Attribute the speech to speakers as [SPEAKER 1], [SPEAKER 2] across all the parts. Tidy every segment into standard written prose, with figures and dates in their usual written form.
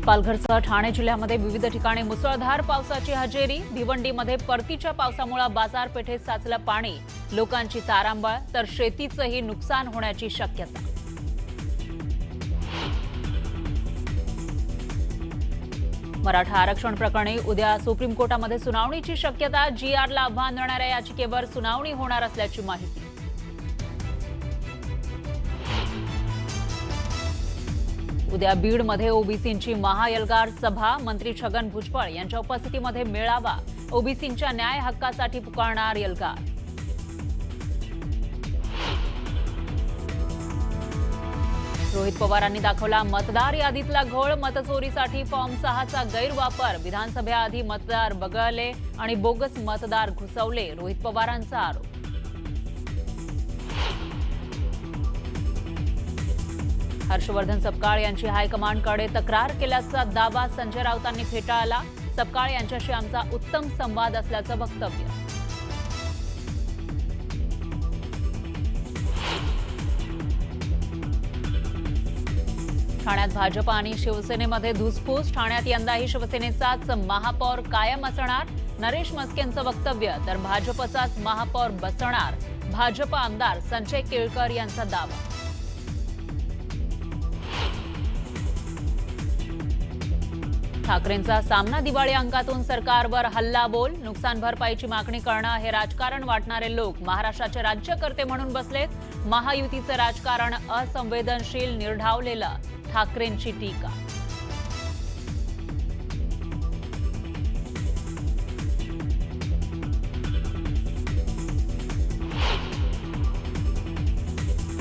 [SPEAKER 1] पालघरसह ठाणे जिल्ह्यामध्ये विविध ठिकाणी मुसळधार पावसाची हजेरी। भिवंडीमध्ये परतीच्या पावसामुळे बाजारपेठेत साचलं पाणी, लोकांची तारांबळ, तर शेतीचंही नुकसान होण्याची शक्यता। मराठा आरक्षण प्रकरणी उद्या सुप्रीम कोर्टामध्ये सुनावणीची शक्यता। जीआरला आव्हान देणाऱ्या याचिकेवर सुनावणी होणार असल्याची माहिती। उद्या बीडमध्ये ओबीसींची महाएल्गार सभा, मंत्री छगन भुजबळ यांच्या उपस्थितीमध्ये मेळावा। ओबीसींच्या न्याय हक्कासाठी पुकारणार एल्गार। रोहित पवारांनी दाखवला मतदार यादीतला घोळ, मतचोरीसाठी फॉर्म 6चा गैरवापर। विधानसभेआधी मतदार वगळले आणि बोगस मतदार घुसवले, रोहित पवारांचा आरोप। हर्षवर्धन सपकाळ यांची हायकमांडकडे तक्रार केल्याचा दावा संजय राऊतांनी फेटाळला। सपकाळ यांच्याशी आमचा उत्तम संवाद असल्याचं वक्तव्य। ठाण्यात भाजप आणि शिवसेनेमध्ये धुसफूस, ठाण्यात यंदाही शिवसेनेचाच महापौर कायम असणार, नरेश मस्केंचं वक्तव्य। तर भाजपचाच महापौर बसणार, भाजप आमदार संजय केळकर यांचा दावा। ठाकरेंचा सामना, दिवाळी अंकातून सरकारवर हल्लाबोल, नुकसान भरपाईची मागणी करणं हे राजकारण वाटणारे लोक महाराष्ट्राचे राज्यकर्ते म्हणून बसलेत। महायुतीचं राजकारण असंवेदनशील, निर्ढावलेलं, ठाकरेंची टीका।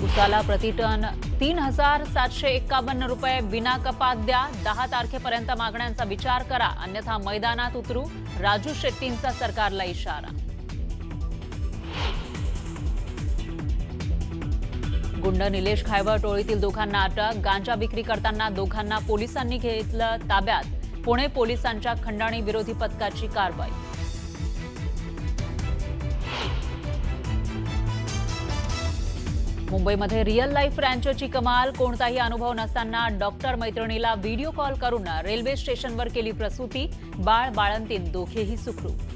[SPEAKER 1] उसाला प्रतिटन 3,751 रुपये विना कपात द्या, 10 तारखेपर्यंत मागण्यांचा विचार करा, अन्यथा मैदानात उतरू, राजू शेट्टींचा सरकारला इशारा। गुंड निलेश खायवळ टोळीतील दोघांना अटक, गांजा विक्री करताना दोघांना पोलिसांनी घेतलं ताब्यात, पुणे पोलिसांच्या खंडणी विरोधी पथकाची कारवाई। मुंबईमध्ये रिअल लाईफ रँचरची कमाल, कोणताही अनुभव नसताना डॉक्टर मैत्रिणीला व्हिडिओ कॉल करून रेल्वे स्टेशनवर केली प्रसूती, बाळ बाळंतीण दोघेही सुखरूप।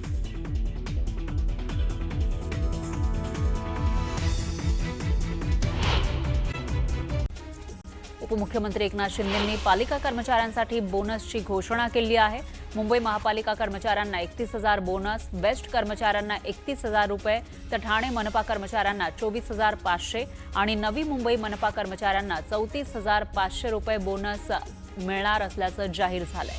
[SPEAKER 1] उपमुख्यमंत्री एकनाथ शिंदेंनी पालिका कर्मचाऱ्यांसाठी बोनसची घोषणा केली आहे। मुंबई महापालिका कर्मचाऱ्यांना 31,000 बोनस, बेस्ट कर्मचाऱ्यांना 31,000 रुपये, तर ठाणे मनपा कर्मचाऱ्यांना 24,500 आणि नवी मुंबई मनपा कर्मचाऱ्यांना 34,500 रुपये बोनस मिळणार असल्याचं जाहीर झालंय।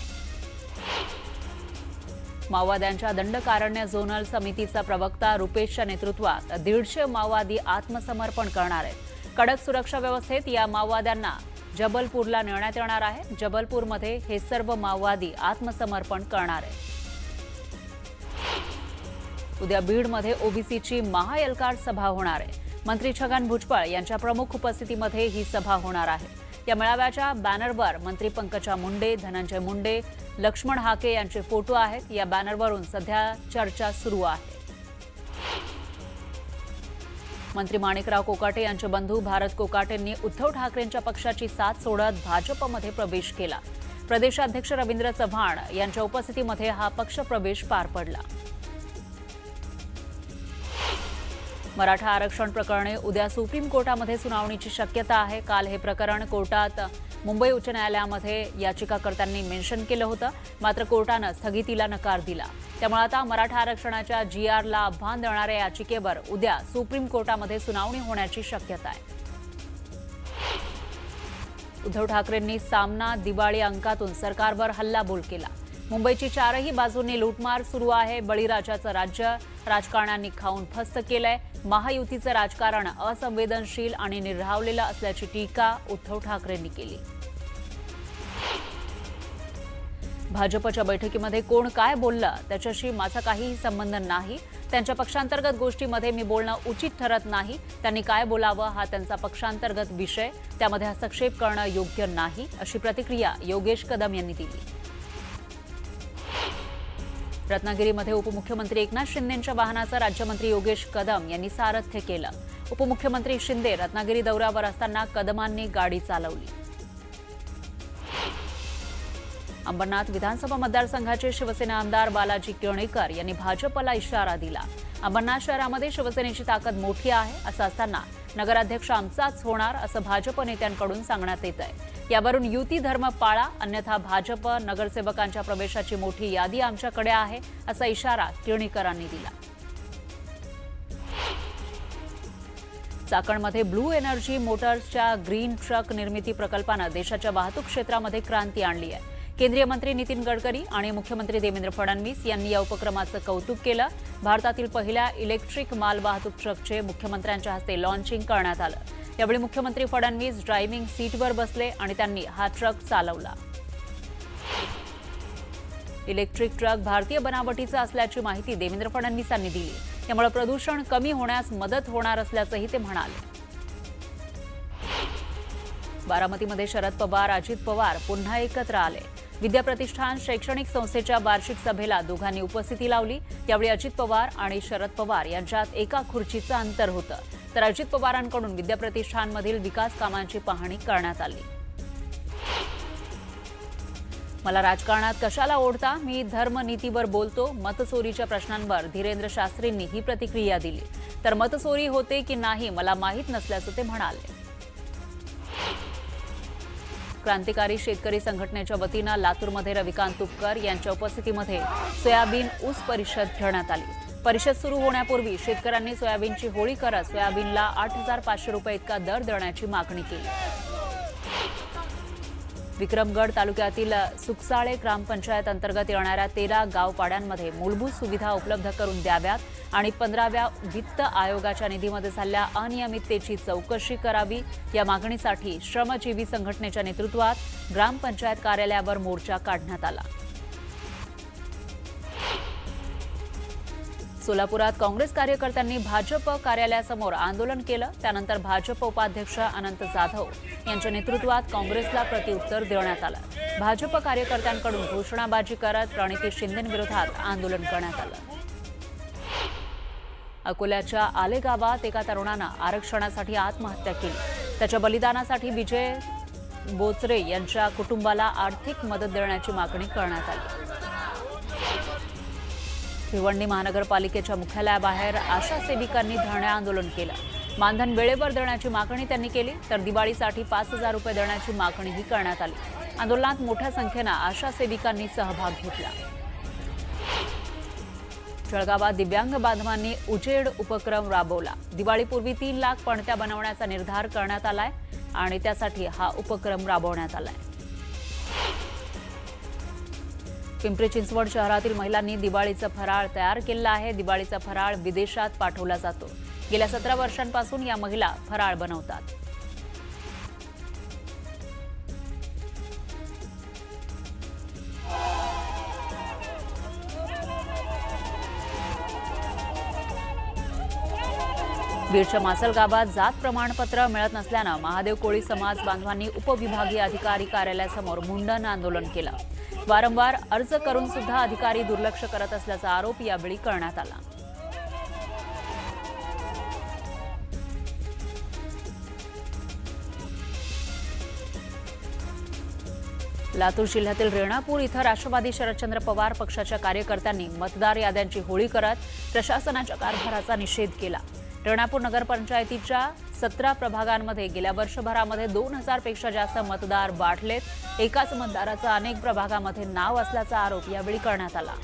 [SPEAKER 1] माओवाद्यांच्या दंडकारण्य झोनल समितीचा प्रवक्ता रुपेशच्या नेतृत्वात 150 माओवादी आत्मसमर्पण करणार आहेत। कडक सुरक्षा व्यवस्थेत या माओवाद्यांना जबलपूरला नेण्यात येणार आहे। जबलपूरमध्ये हे सर्व माओवादी आत्मसमर्पण करणार आहेत। उद्या बीडमध्ये ओबीसीची महाएल्गार सभा होणार आहे। मंत्री छगन भुजबळ यांच्या प्रमुख उपस्थितीमध्ये ही सभा होणार आहे। या मेळाव्याच्या बॅनरवर मंत्री पंकजा मुंडे, धनंजय मुंडे, लक्ष्मण हाके यांचे फोटो आहेत। या बॅनरवरून सध्या चर्चा सुरू आहे। मंत्री माणिकराव कोकाटे यांचे बंधू भारत कोकाटेंनी उद्धव ठाकरेंच्या पक्षाची साथ सोडत भाजपमध्ये प्रवेश केला। प्रदेशाध्यक्ष रवींद्र चव्हाण यांच्या उपस्थितीमध्ये हा पक्षप्रवेश पार पडला। मराठा आरक्षण प्रकरणी उद्या सुप्रीम कोर्टामध्ये सुनावणीची शक्यता आहे। काल हे प्रकरण कोर्टात मुंबई उच्च न्यायालयामध्ये याचिकाकर्त्यांनी मेन्शन केलं होतं, मात्र कोर्टानं स्थगितीला नकार दिला। त्यामुळे आता मराठा आरक्षणाच्या जीआरला आव्हान देणाऱ्या याचिकेवर उद्या सुप्रीम कोर्टामध्ये सुनावणी होण्याची शक्यता आहे। उद्धव ठाकरेंनी सामना, दिवाळी अंकातून सरकारवर हल्लाबोल केला। मुंबईची चारही बाजूंनी लूटमार सुरू आहे। बळीराजाचं राज्य राजकारण्यांनी खाऊन फस्त केलंय। महायुतीचं राजकारण असंवेदनशील आणि निर्ढावलेलं असल्याची टीका उद्धव ठाकरेंनी केली। भाजपच्या बैठकीमध्ये कोण काय बोललं त्याच्याशी माझा काहीही संबंध नाही। त्यांच्या पक्षांतर्गत गोष्टीमध्ये मी बोलणं उचित ठरत नाही। त्यांनी काय बोलावं हा त्यांचा पक्षांतर्गत विषय, त्यामध्ये हस्तक्षेप करणं योग्य नाही, अशी प्रतिक्रिया योगेश कदम यांनी दिली। रत्नागिरीमध्ये उपमुख्यमंत्री एकनाथ शिंदेंच्या वाहनाचं राज्यमंत्री योगेश कदम यांनी सारथ्य केलं। उपमुख्यमंत्री शिंदे रत्नागिरी दौऱ्यावर असताना कदमांनी गाडी चालवली। अंबरनाथ विधानसभा मतदारसंघाचे शिवसेना आमदार बालाजी किरणेकर यांनी भाजपला इशारा दिला। अंबरनाथ शहरामध्ये शिवसेनेची ताकद मोठी आहे असं असताना नगराध्यक्ष आमचाच होणार असं भाजप नेत्यांकडून सांगण्यात येत आहे। यावरून युती धर्म पाळा, अन्यथा भाजप नगरसेवकांच्या प्रवेशाची मोठी यादी आमच्याकडे आहे असा इशारा किरणेकरांनी दिला। चाकणमध्ये ब्लू एनर्जी मोटर्सच्या ग्रीन ट्रक निर्मिती प्रकल्पानं देशाच्या वाहतूक क्षेत्रामध्ये क्रांती आणली आहे। केंद्रीय मंत्री नितीन गडकरी आणि मुख्यमंत्री देवेंद्र फडणवीस यांनी या उपक्रमाचं कौतुक केलं। भारतातील पहिल्या इलेक्ट्रिक मालवाहतूक ट्रकचे मुख्यमंत्र्यांच्या हस्ते लॉन्चिंग करण्यात आलं। यावेळी मुख्यमंत्री फडणवीस ड्रायव्हिंग सीटवर बसले आणि त्यांनी हा ट्रक चालवला। इलेक्ट्रिक ट्रक भारतीय बनावटीचा असल्याची माहिती देवेंद्र फडणवीसांनी दिली। यामुळे प्रदूषण कमी होण्यास मदत होणार असल्याचंही ते म्हणाले। बारामतीमध्ये शरद पवार, अजित पवार पुन्हा एकत्र आले। विद्या प्रतिष्ठान शैक्षणिक संस्थेच्या वार्षिक सभेला दोघांनी उपस्थिती लावली। यावेळी अजित पवार आणि शरद पवार यांच्यात एका खुर्चीचं अंतर होतं, तर अजित पवारांकडून विद्या प्रतिष्ठानमधील विकास कामांची पाहणी करण्यात आली। मला राजकारणात कशाला ओढता, मी धर्मनीतीवर बोलतो। मतचोरीच्या प्रश्नांवर धीरेंद्र शास्त्रींनी ही प्रतिक्रिया दिली। तर मतचोरी होते की नाही मला माहीत नसल्याचं ते म्हणाले। क्रांतिकारी शेतकरी संघटनेच्या वतीनं लातूरमध्ये रविकांत तुपकर यांच्या उपस्थितीमध्ये सोयाबीन ऊस परिषद घेण्यात आली। परिषद सुरू होण्यापूर्वी शेतकऱ्यांनी सोयाबीनची होळी करत सोयाबीनला 8,500 रुपये इतका दर देण्याची मागणी केली। विक्रमगड तालुक्यातील सुकसाळे ग्रामपंचायत अंतर्गत येणाऱ्या 13 गावपाड्यांमध्ये मूलभूत सुविधा उपलब्ध करून द्याव्यात आणि 15व्या वित्त आयोगाच्या निधीमध्ये झालेल्या अनियमिततेची चौकशी करावी या मागणीसाठी श्रमजीवी संघटनेच्या नेतृत्वात ग्रामपंचायत कार्यालयावर मोर्चा काढण्यात आला। सोलापुरात काँग्रेस कार्यकर्त्यांनी भाजप कार्यालयासमोर आंदोलन केलं। त्यानंतर भाजप उपाध्यक्ष अनंत जाधव यांच्या नेतृत्वात काँग्रेसला प्रत्युत्तर देण्यात आलं। भाजप कार्यकर्त्यांकडून घोषणाबाजी करत प्रणिती शिंदेंविरोधात आंदोलन करण्यात आलं। अकोल्याच्या आले गावात एका तरुणानं आरक्षणासाठी आत्महत्या केली। त्याच्या बलिदानासाठी विजय बोचरे यांच्या कुटुंबाला आर्थिक मदत देण्याची मागणी करण्यात आली। भिवंडी महानगरपालिकेच्या मुख्यालयाबाहेर आशा सेविकांनी धरणे आंदोलन केलं। मानधन वेळेवर देण्याची मागणी त्यांनी केली, तर दिवाळीसाठी 5,000 रुपये देण्याची मागणीही करण्यात आली। आंदोलनात मोठ्या संख्येनं आशा सेविकांनी सहभाग घेतला। जळगावात दिव्यांग बांधवांनी उजेड उपक्रम राबवला। दिवाळीपूर्वी 3 लाख पणत्या बनवण्याचा निर्धार करण्यात आलाय आणि त्यासाठी हा उपक्रम राबवण्यात आलाय। पिंपरी चिंचवड शहरातील महिलांनी दिवाळीचा फराळ तयार केला आहे। दिवाळीचा फराळ विदेशात पाठवला जातो। गेल्या 17 वर्षांपासून या महिला फराळ बनवतात। बीडच्या मासल गावात जात प्रमाणपत्र मिळत नसल्यानं महादेव कोळी समाज बांधवांनी उपविभागीय अधिकारी कार्यालयासमोर मुंडन आंदोलन केलं। वारंवार अर्ज करून सुद्धा अधिकारी दुर्लक्ष करत असल्याचा आरोप यावेळी करण्यात आला। लातूर जिल्ह्यातील रेणापूर इथं राष्ट्रवादी शरदचंद्र पवार पक्षाच्या कार्यकर्त्यांनी मतदार याद्यांची होळी करत प्रशासनाच्या कारभाराचा निषेध केला। रेणापूर नगरपंचायतीच्या 17 प्रभागांमध्ये गेल्या वर्षभरामध्ये 2,000 पेक्षा जास्त मतदार वाढलेत। एकाच मतदाराचं अनेक प्रभागामध्ये नाव असल्याचा आरोप यावेळी करण्यात आला।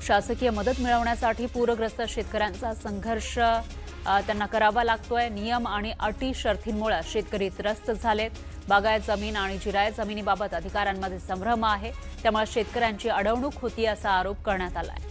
[SPEAKER 1] शासकीय मदत मिळवण्यासाठी पूरग्रस्त शेतकऱ्यांचा संघर्ष त्यांना करावा लागतोय। नियम आणि अटी शर्थींमुळे शेतकरी त्रस्त झालेत। बागायत जमीन आणि जिरायत जमिनीबाबत अधिकाऱ्यांमध्ये संभ्रम आहे, त्यामुळे शेतकऱ्यांची अडवणूक होती असा आरोप करण्यात आलाय।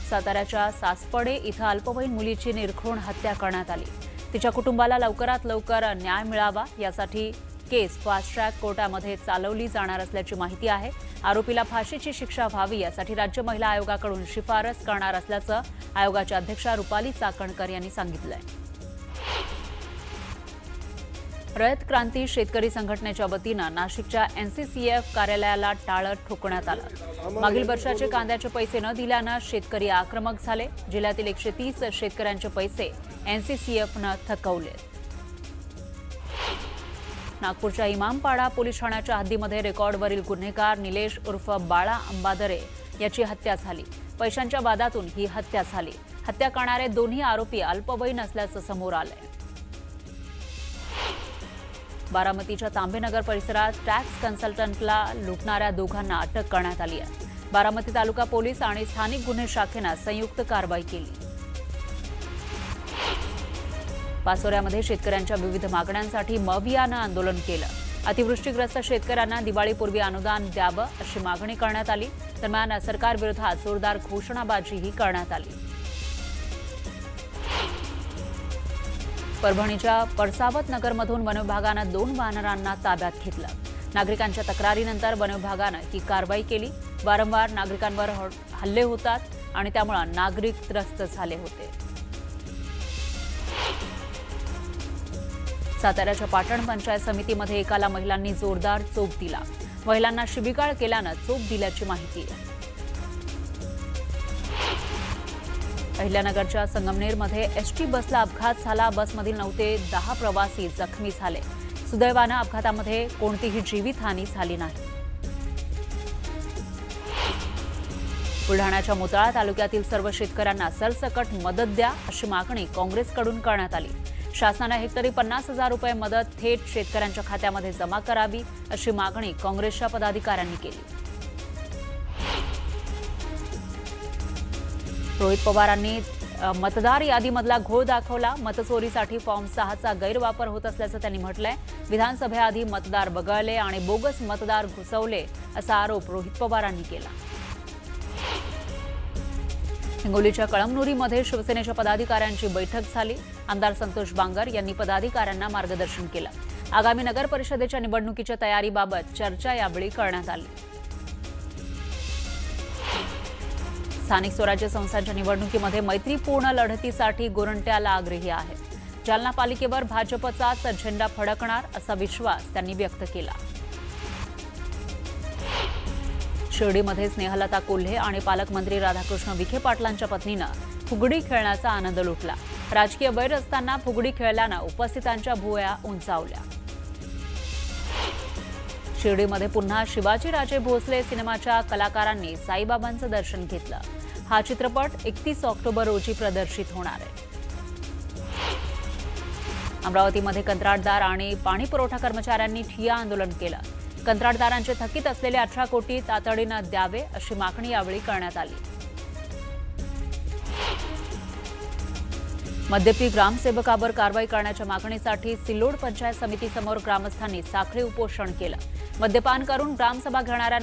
[SPEAKER 1] साताऱ्याच्या सासपडे इथं अल्पवयीन मुलीची निर्घृण हत्या करण्यात आली। तिच्या कुटुंबाला लवकरात लवकर न्याय मिळावा यासाठी केस फास्ट ट्रॅक कोर्टामध्ये चालवली जाणार असल्याची माहिती आहे। आरोपीला फाशीची शिक्षा व्हावी यासाठी राज्य महिला आयोगाकडून शिफारस करणार असल्याचं आयोगाच्या अध्यक्षा रुपाली चाकणकर यांनी सांगितलंय। रयत क्रांती शेतकरी संघटनेच्या वतीनं नाशिकच्या एनसीसीएफ कार्यालयाला टाळं ठोकण्यात आलं। मागील वर्षाचे कांद्याचे पैसे न दिल्यानं शेतकरी आक्रमक झाले। जिल्ह्यातील 130 शेतकऱ्यांचे पैसे एनसीसीएफनं थकवले। नागपूरच्या इमामपाडा पोलीस ठाण्याच्या हद्दीमध्ये रेकॉर्डवरील गुन्हेगार निलेश उर्फ बाळा अंबादरे याची हत्या झाली। पैशांच्या वादातून ही हत्या झाली। हत्या करणारे दोन्ही आरोपी अल्पवयीन असल्याचं समोर आलंय। बारामतीच्या तांबेनगर परिसरात टॅक्स कन्सल्टंटला लुटणाऱ्या दोघांना अटक करण्यात आली आहे। बारामती तालुका पोलीस आणि स्थानिक गुन्हे शाखेनं संयुक्त कारवाई केली। पाचोऱ्यामध्ये शेतकऱ्यांच्या विविध मागण्यांसाठी मवियानं आंदोलन केलं। अतिवृष्टीग्रस्त शेतकऱ्यांना दिवाळीपूर्वी अनुदान द्यावं अशी मागणी करण्यात आली। दरम्यान सरकारविरोधात जोरदार घोषणाबाजीही करण्यात आली। परभणीच्या परसावत नगरमधून वनविभागानं 2 वानरांना ताब्यात घेतलं। नागरिकांच्या तक्रारीनंतर वनविभागानं ही कारवाई केली। वारंवार नागरिकांवर हल्ले होतात आणि त्यामुळे नागरिक त्रस्त झाले होते। साताऱ्याच्या पाटण पंचायत समितीमध्ये एकाला महिलांनी जोरदार चोप दिला। महिलांना शिबिकाळ केल्यानं चोप दिल्याची माहिती आहे। अहिल्यानगरच्या संगमनेरमध्ये एसटी बसला अपघात झाला। बसमधील 9 ते 10 प्रवासी जखमी झाले। सुदैवानं अपघातामध्ये कोणतीही जीवितहानी झाली नाही। बुलढाण्याच्या मोताळा तालुक्यातील सर्व शेतकऱ्यांना सरसकट मदत द्या अशी मागणी काँग्रेसकडून करण्यात आली। शासनाने हेक्टरी 50,000 रुपये मदत थेट शेतकऱ्यांच्या खात्यामध्ये जमा करावी अशी मागणी काँग्रेसच्या पदाधिकाऱ्यांनी केली। रोहित पवारांनी मतदार यादीमधला घोळ दाखवला। मतचोरीसाठी फॉर्म 6चा गैरवापर होत असल्याचं त्यांनी म्हटलंय। विधानसभेआधी मतदार वगळले आणि बोगस मतदार घुसवले असा आरोप रोहित पवारांनी केला। हिंगोलीच्या कळमनुरीमध्ये शिवसेनेच्या पदाधिकाऱ्यांची बैठक झाली। आमदार संतोष बांगर यांनी पदाधिकाऱ्यांना मार्गदर्शन केलं। आगामी नगर परिषदेच्या निवडणुकीच्या तयारीबाबत चर्चा यावेळी करण्यात आली। स्थानिक स्वराज्य संस्थांच्या निवडणुकीमध्ये मैत्रीपूर्ण लढतीसाठी गोरंट्याला आग्रही आहे। जालना पालिकेवर भाजपचाच झेंडा फडकणार असा विश्वास त्यांनी व्यक्त केला। शिर्डीमध्ये स्नेहलता कोल्हे आणि पालकमंत्री राधाकृष्ण विखे पाटलांच्या पत्नीनं फुगडी खेळण्याचा आनंद लुटला। राजकीय वैर असताना फुगडी खेळल्यानं उपस्थितांच्या भुवया उंचावल्या। शिर्डीमध्ये पुन्हा शिवाजीराजे भोसले सिनेमाच्या कलाकारांनी साईबाबांचं दर्शन घेतलं। हा चित्रपट 31 ऑक्टोबर रोजी प्रदर्शित होणार आहे। अमरावतीमध्ये कंत्राटदार आणि पाणी पुरवठा कर्मचाऱ्यांनी ठिय्या आंदोलन केलं। कंत्राटदारांचे थकीत असलेले 18 कोटी तातडीनं द्यावे अशी मागणी यावेळी करण्यात आली। मद्यपी ग्रामसेवकावर कारवाई करण्याच्या मागणीसाठी सिल्लोड पंचायत समितीसमोर ग्रामस्थांनी साखळी उपोषण केलं। मद्यपान करून ग्रामसभा घेणाऱ्या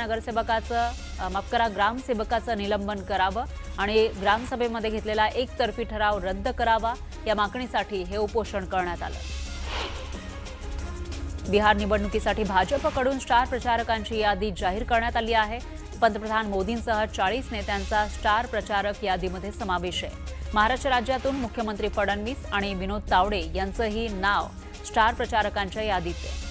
[SPEAKER 1] ग्रामसेवकाचं निलंबन करावं आणि ग्रामसभेमध्ये घेतलेला एकतर्फी ठराव रद्द करावा या मागणीसाठी हे उपोषण करण्यात आलं। बिहार निवडणुकीसाठी भाजपकडून स्टार प्रचारकांची यादी जाहीर करण्यात आली आहे। पंतप्रधान मोदींसह 40 नेत्यांचा स्टार प्रचारक यादीमध्ये समावेश आहे। महाराष्ट्र राज्यातून मुख्यमंत्री फडणवीस आणि विनोद तावडे यांचंही नाव स्टार प्रचारकांच्या यादीत आहे।